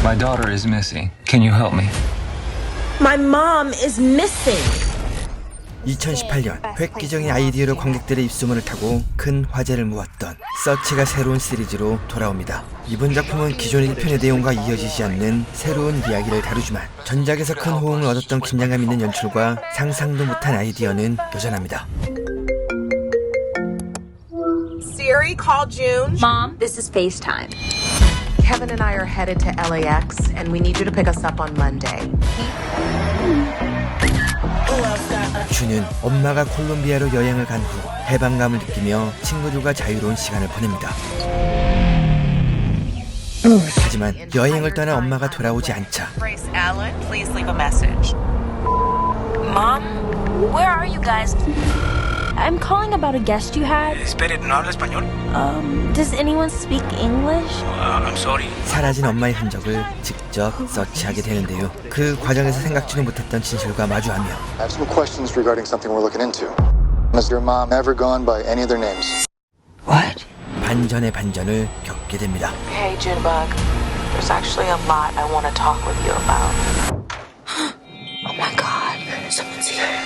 My daughter is missing. Can you help me? My mom is missing. 2018년 획기적인 아이디어로 관객들의 입소문을 타고 큰 화제를 모았던 서치가 새로운 시리즈로 돌아옵니다. 이번 작품은 기존 1편의 내용과 이어지지 않는 새로운 이야기를 다루지만 전작에서 큰 호응을 얻었던 긴장감 있는 연출과 상상도 못한 아이디어는 여전합니다. Siri, call June. Mom, this is FaceTime. Kevin and I are headed to LAX, and we need you to pick us up on Monday. 준은 엄마가 콜롬비아로 여행을 간 후 해방감을 느끼며 친구들과 자유로운 시간을 보냅니다. 하지만 여행을 떠난 엄마가 돌아오지 않자 Grace Allen, please leave a message. Mom, where are you guys? I'm calling about a guest you had. Espere, ¿no habla español? Does anyone speak English? I'm sorry. 사라진 엄마의 흔적을 직접 서치하게 되는데요. 그 과정에서 생각지도 못했던 진실과 마주하며 I have some questions regarding something we're looking into. Has your mom ever gone by any of their names? What? 반전의 반전을 겪게 됩니다. Hey, Junebug. There's actually a lot I want to talk with you about. Oh my God, someone's here.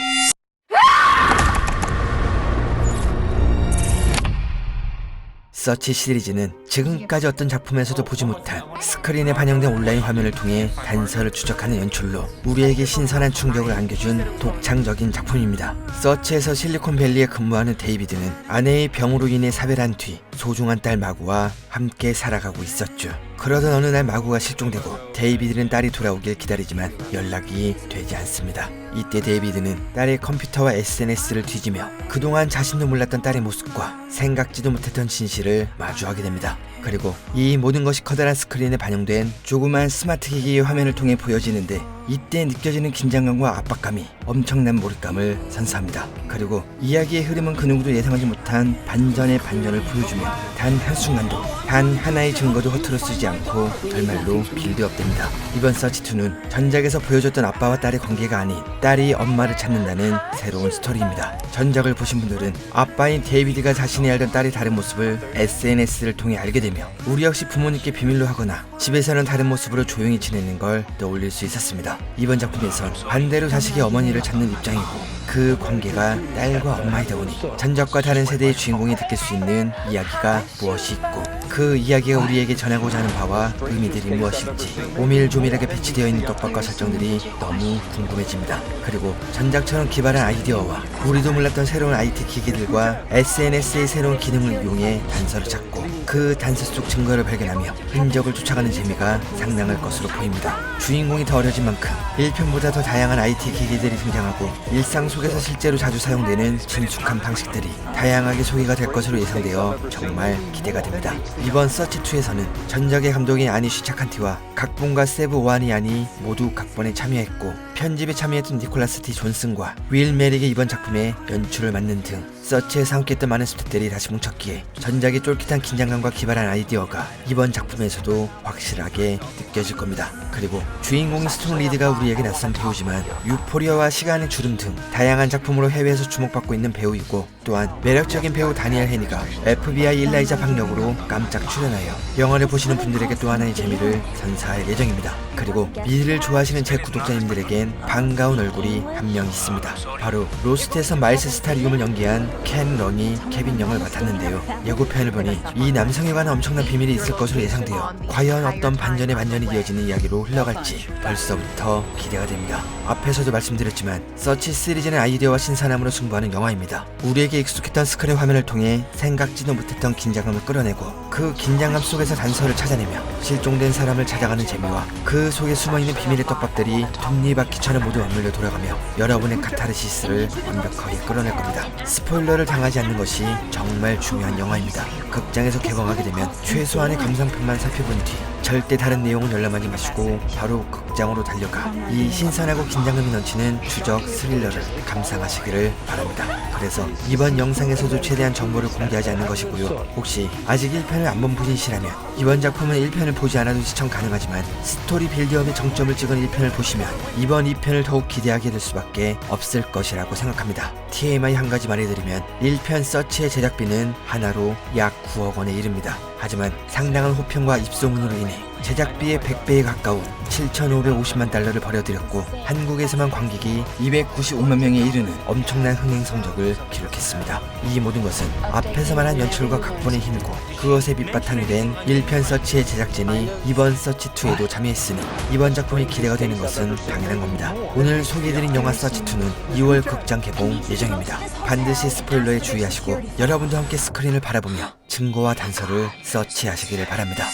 서치 시리즈는 지금까지 어떤 작품에서도 보지 못한 스크린에 반영된 온라인 화면을 통해 단서를 추적하는 연출로 우리에게 신선한 충격을 안겨준 독창적인 작품입니다. 서치에서 실리콘밸리에 근무하는 데이비드는 아내의 병으로 인해 사별한 뒤 소중한 딸 마구와 함께 살아가고 있었죠. 그러던 어느 날 마구가 실종되고 데이비드는 딸이 돌아오길 기다리지만 연락이 되지 않습니다. 이때 데이비드는 딸의 컴퓨터와 SNS를 뒤지며 그동안 자신도 몰랐던 딸의 모습과 생각지도 못했던 진실을 마주하게 됩니다. 그리고 이 모든 것이 커다란 스크린에 반영된 조그만 스마트 기기의 화면을 통해 보여지는데 이때 느껴지는 긴장감과 압박감이 엄청난 몰입감을 선사합니다. 그리고 이야기의 흐름은 그 누구도 예상하지 못한 반전의 반전을 보여주며 단 한순간도 단 하나의 증거도 허투루 쓰지 않고 결말로 빌드업됩니다. 이번 서치2는 전작에서 보여줬던 아빠와 딸의 관계가 아닌 딸이 엄마를 찾는다는 새로운 스토리입니다. 전작을 보신 분들은 아빠인 데이비드가 자신이 알던 딸의 다른 모습을 SNS를 통해 알게 되며 우리 역시 부모님께 비밀로 하거나 집에서는 다른 모습으로 조용히 지내는 걸 떠올릴 수 있었습니다. 이번 작품에선 반대로 자식이 어머니를 찾는 입장이고 그 관계가 딸과 엄마이다 보니 전작과 다른 세대의 주인공이 느낄 수 있는 이야기가 무엇이 있고 그 이야기가 우리에게 전하고자 하는 바와 의미들이 무엇일지 오밀조밀하게 배치되어 있는 떡밥과 설정들이 너무 궁금해집니다. 그리고 전작처럼 기발한 아이디어와 우리도 몰랐던 새로운 IT 기기들과 SNS의 새로운 기능을 이용해 단서를 찾고 그 단서 속 증거를 발견하며 흔적을 쫓아가는 재미가 상당할 것으로 보입니다. 주인공이 더 어려진 만큼 1편보다 더 다양한 IT 기기들이 등장하고 일상 속에서 실제로 자주 사용되는 친숙한 방식들이 다양하게 소개가 될 것으로 예상되어 정말 기대가 됩니다. 이번 서치2에서는 전작의 감독인 아니쉬 차칸티와 각본가 세브 오하니안이 모두 각본에 참여했고 편집에 참여했던 니콜라스 티 존슨과 윌 메릭의 이번 작품에 연출을 맡는 등 서치에서 함께했던 많은 스태프들이 다시 뭉쳤기에 전작의 쫄깃한 긴장감과 기발한 아이디어가 이번 작품에서도 확실하게 느껴질 겁니다. 그리고 주인공인 스톤 리드가 우리에게 낯선 배우지만 유포리아와 시간의 주름 등 다양한 작품으로 해외에서 주목받고 있는 배우이고 또한 매력적인 배우 다니엘 헤니가 FBI 일라이자 박력으로 깜짝 출연하여 영화를 보시는 분들에게 또 하나의 재미를 선사할 예정입니다. 그리고 미드를 좋아하시는 제 구독자님들에겐 반가운 얼굴이 한 명 있습니다. 바로 로스트에서 마일스 스타리움을 연기한 켄 런이 케빈 영을 맡았는데요. 예고편을 보니 이 남성에 관한 엄청난 비밀이 있을 것으로 예상되어 과연 어떤 반전의 반전이 이어지는 이야기로 흘러갈지 벌써부터 기대가 됩니다. 앞에서도 말씀드렸지만 서치 시리즈는 아이디어와 신선함으로 승부하는 영화입니다. 우리에게 익숙했던 스크린 화면을 통해 생각지도 못했던 긴장감을 끌어내고 그 긴장감 속에서 단서를 찾아내며 실종된 사람을 찾아가는 재미와 그 속에 숨어있는 비밀의 떡밥들이 톱니바퀴처럼 모두 맞물려 돌아가며 여러분의 카타르시스를 완벽하게 끌어낼 겁니다. 스포일러를 당하지 않는 것이 정말 중요한 영화입니다. 극장에서 개봉하게 되면 최소한의 감상편만 살펴본 뒤 절대 다른 내용은 열람하지 마시고 바로 극장으로 달려가 이 신선하고 긴장감이 넘치는 추적 스릴러를 감상하시기를 바랍니다. 그래서 이번 영상에서도 최대한 정보를 공개하지 않는 것이고요. 혹시 아직 1편을 안 본 분이시라면 이번 작품은 1편을 보지 않아도 시청 가능하지만 스토리 빌드업에 정점을 찍은 1편을 보시면 이번 2편을 더욱 기대하게 될 수밖에 없을 것이라고 생각합니다. TMI 한 가지 말해드리면 1편 서치의 제작비는 하나로 약 9억 원에 이릅니다. 하지만 상당한 호평과 입소문으로 인해 제작비의 100배에 가까운 7,550만 달러를 벌여들였고 한국에서만 관객이 295만 명에 이르는 엄청난 흥행 성적을 기록했습니다. 이 모든 것은 앞에서 말한 연출과 각본의 힘이고 그것의 밑바탕이 된 1편 서치의 제작진이 이번 서치2에도 참여했으니 이번 작품이 기대가 되는 것은 당연한 겁니다. 오늘 소개해드린 영화 서치2는 2월 극장 개봉 예정입니다. 반드시 스포일러에 주의하시고 여러분도 함께 스크린을 바라보며 증거와 단서를 서치하시기를 바랍니다.